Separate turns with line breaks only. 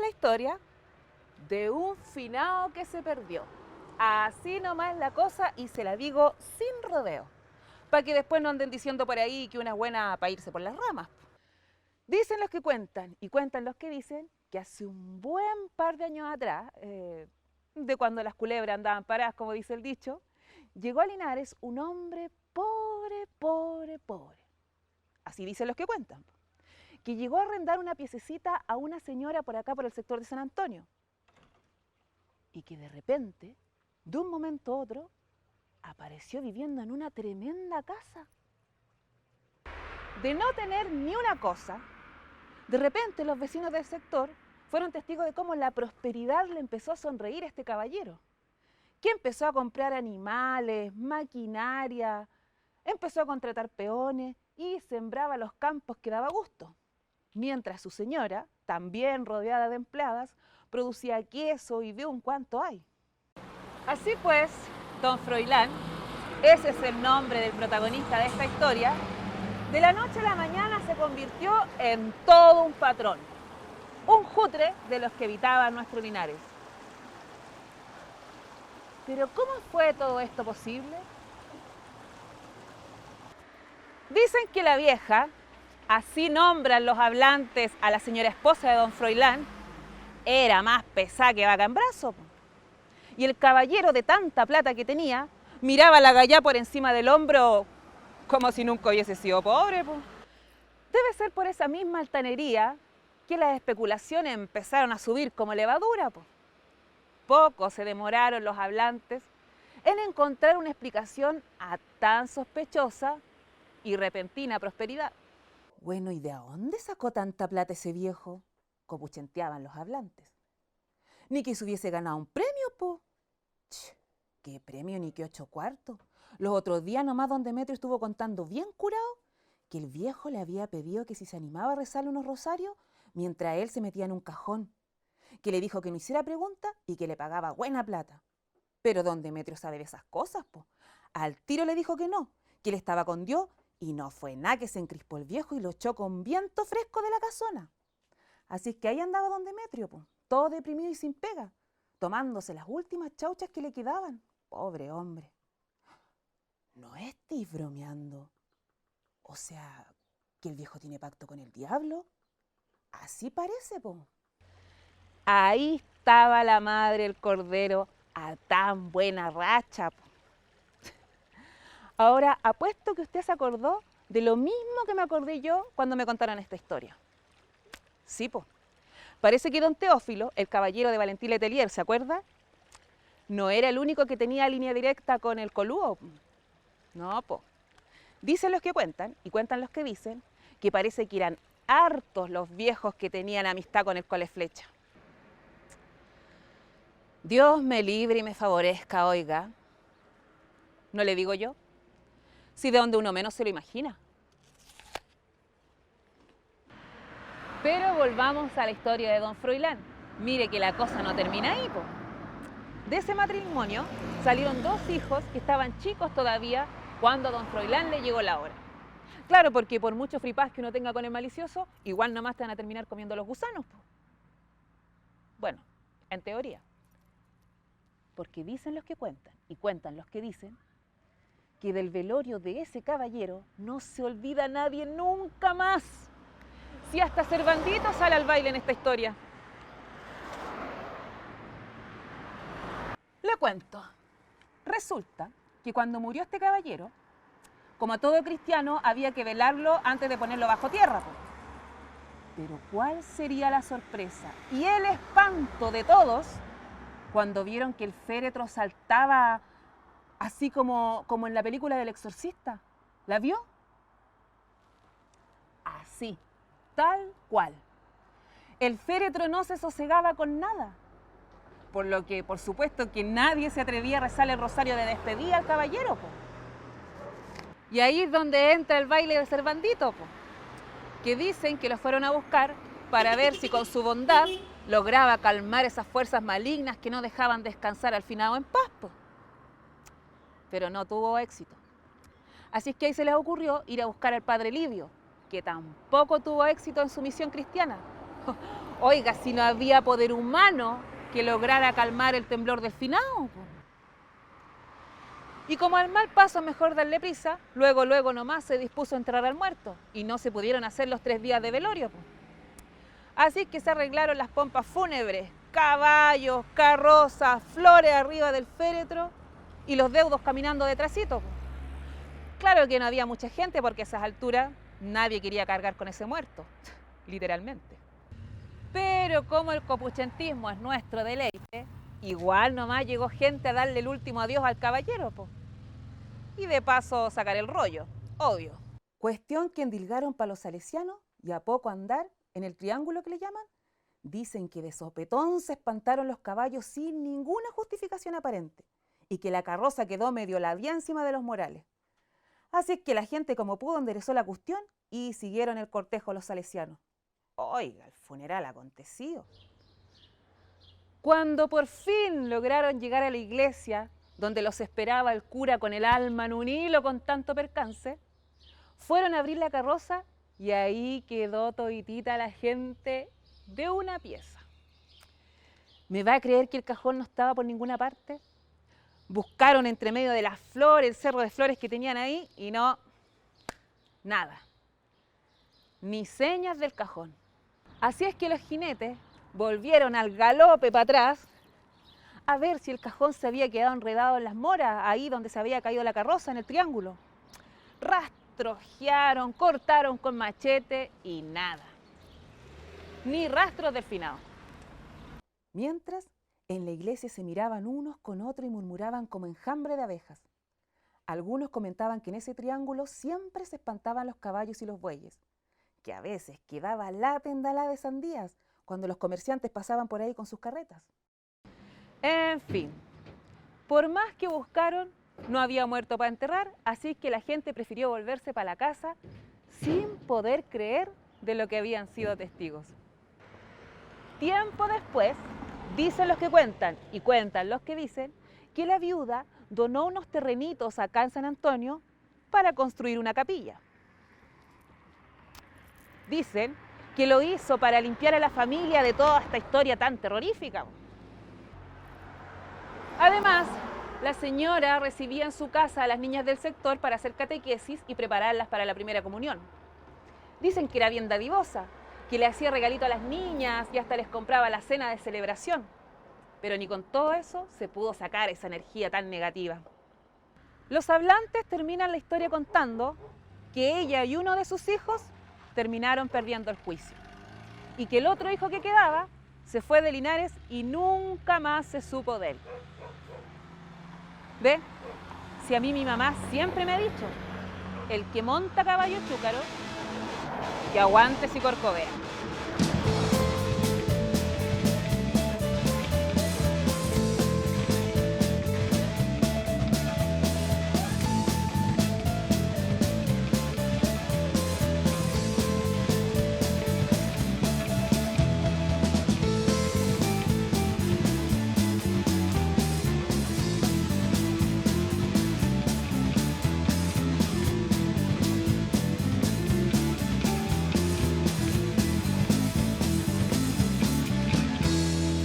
la historia de un finado que se perdió. Así nomás la cosa y se la digo sin rodeo, para que después no anden diciendo por ahí que una es buena para irse por las ramas. Dicen los que cuentan y cuentan los que dicen que hace un buen par de años atrás, de cuando las culebras andaban paradas, como dice el dicho, llegó a Linares un hombre pobre, pobre, pobre. Así dicen los que cuentan. Que llegó a arrendar una piececita a una señora por acá, por el sector de San Antonio. Y que de repente, de un momento a otro, apareció viviendo en una tremenda casa. De no tener ni una cosa, de repente los vecinos del sector fueron testigos de cómo la prosperidad le empezó a sonreír a este caballero, que empezó a comprar animales, maquinaria, empezó a contratar peones y sembraba los campos que daba gusto. Mientras su señora, también rodeada de empleadas, producía queso y de un cuanto hay. Así pues, don Froilán, ese es el nombre del protagonista de esta historia, de la noche a la mañana se convirtió en todo un patrón, un jutre de los que habitaban nuestro Linares. Pero ¿cómo fue todo esto posible? Dicen que la vieja, así nombran los hablantes a la señora esposa de don Froilán, era más pesada que vaca en brazo. Y el caballero, de tanta plata que tenía, miraba a la gallá por encima del hombro como si nunca hubiese sido pobre. Debe ser por esa misma altanería que las especulaciones empezaron a subir como levadura. Poco se demoraron los hablantes en encontrar una explicación a tan sospechosa y repentina prosperidad. Bueno, ¿y de dónde sacó tanta plata ese viejo? Copuchenteaban los hablantes. Ni que se hubiese ganado un premio, po. Ch, ¿qué premio ni qué 8 cuartos? Los otros días nomás don Demetrio estuvo contando bien curado que el viejo le había pedido que si se animaba a rezarle unos rosarios mientras él se metía en un cajón, que le dijo que no hiciera preguntas y que le pagaba buena plata. Pero don Demetrio sabe de esas cosas, po. Al tiro le dijo que no, que él estaba con Dios y no fue nada, que se encrispó el viejo y lo echó con viento fresco de la casona. Así es que ahí andaba don Demetrio, po, todo deprimido y sin pega, tomándose las últimas chauchas que le quedaban. Pobre hombre. ¿No estéis bromeando? O sea, ¿que el viejo tiene pacto con el diablo? Así parece, po. Ahí estaba la madre del cordero a tan buena racha, po. Ahora, apuesto que usted se acordó de lo mismo que me acordé yo cuando me contaron esta historia. Sí, po. Parece que don Teófilo, el caballero de Valentín Letelier, ¿se acuerda? No era el único que tenía línea directa con el Colúo. No, po. Dicen los que cuentan, y cuentan los que dicen, que parece que eran hartos los viejos que tenían amistad con el Coleflecha. Dios me libre y me favorezca, oiga. ¿No le digo yo? Si de donde uno menos se lo imagina. Pero volvamos a la historia de don Froilán. Mire que la cosa no termina ahí, po. De ese matrimonio salieron 2 hijos que estaban chicos todavía cuando a don Froilán le llegó la hora. Claro, porque por mucho fripaz que uno tenga con el malicioso, igual nomás te van a terminar comiendo los gusanos, po. Bueno, en teoría. Porque dicen los que cuentan, y cuentan los que dicen, que del velorio de ese caballero no se olvida nadie nunca más. Si hasta Cervandito sale al baile en esta historia. Le cuento. Resulta que cuando murió este caballero, como todo cristiano, había que velarlo antes de ponerlo bajo tierra. Pero ¿cuál sería la sorpresa y el espanto de todos cuando vieron que el féretro saltaba así como en la película del Exorcista? ¿La vio? Así, tal cual. El féretro no se sosegaba con nada, por lo que, por supuesto, que nadie se atrevía a rezarle el rosario de despedida al caballero, po. Y ahí es donde entra el baile de Cervandito, po, que dicen que lo fueron a buscar para ver si con su bondad lograba calmar esas fuerzas malignas que no dejaban descansar al finado en paz, po. Pero no tuvo éxito. Así es que ahí se les ocurrió ir a buscar al padre Livio, que tampoco tuvo éxito en su misión cristiana. Oiga, si no había poder humano que lograra calmar el temblor del finado. Y como al mal paso mejor darle prisa, luego nomás se dispuso a enterrar al muerto y no se pudieron hacer los 3 días de velorio. Así que se arreglaron las pompas fúnebres, caballos, carrozas, flores arriba del féretro y los deudos caminando detrásito. Claro que no había mucha gente porque a esas alturas nadie quería cargar con ese muerto, literalmente. Pero como el copuchentismo es nuestro deleite, igual nomás llegó gente a darle el último adiós al caballero, y de paso sacar el rollo, obvio. Cuestión que endilgaron para los salesianos y a poco andar, en el triángulo que le llaman, dicen que de sopetón se espantaron los caballos sin ninguna justificación aparente y que la carroza quedó medio ladía encima de los morales. Así es que la gente como pudo enderezó la cuestión y siguieron el cortejo los salesianos. Oiga, el funeral aconteció. Cuando por fin lograron llegar a la iglesia, donde los esperaba el cura con el alma en un hilo con tanto percance, fueron a abrir la carroza y ahí quedó toditita la gente de una pieza. ¿Me va a creer que el cajón no estaba por ninguna parte? Buscaron entre medio de las flores, el cerro de flores que tenían ahí y no, nada. Ni señas del cajón. Así es que los jinetes volvieron al galope para atrás a ver si el cajón se había quedado enredado en las moras, ahí donde se había caído la carroza, en el triángulo. Rastrojearon, cortaron con machete y nada. Ni rastros del finado. Mientras, en la iglesia se miraban unos con otros y murmuraban como enjambre de abejas. Algunos comentaban que en ese triángulo siempre se espantaban los caballos y los bueyes, que a veces quedaba la tendalá de sandías cuando los comerciantes pasaban por ahí con sus carretas. En fin, por más que buscaron, no había muerto para enterrar, así que la gente prefirió volverse para la casa sin poder creer de lo que habían sido testigos. Tiempo después, dicen los que cuentan y cuentan los que dicen que la viuda donó unos terrenitos acá en San Antonio para construir una capilla. Dicen que lo hizo para limpiar a la familia de toda esta historia tan terrorífica. Además, la señora recibía en su casa a las niñas del sector para hacer catequesis y prepararlas para la primera comunión. Dicen que era bien dadivosa, que le hacía regalito a las niñas y hasta les compraba la cena de celebración. Pero ni con todo eso se pudo sacar esa energía tan negativa. Los hablantes terminan la historia contando que ella y uno de sus hijos terminaron perdiendo el juicio y que el otro hijo que quedaba se fue de Linares y nunca más se supo de él. ¿Ve? Si a mí mi mamá siempre me ha dicho, el que monta caballo chúcaro, que aguante si corcovea.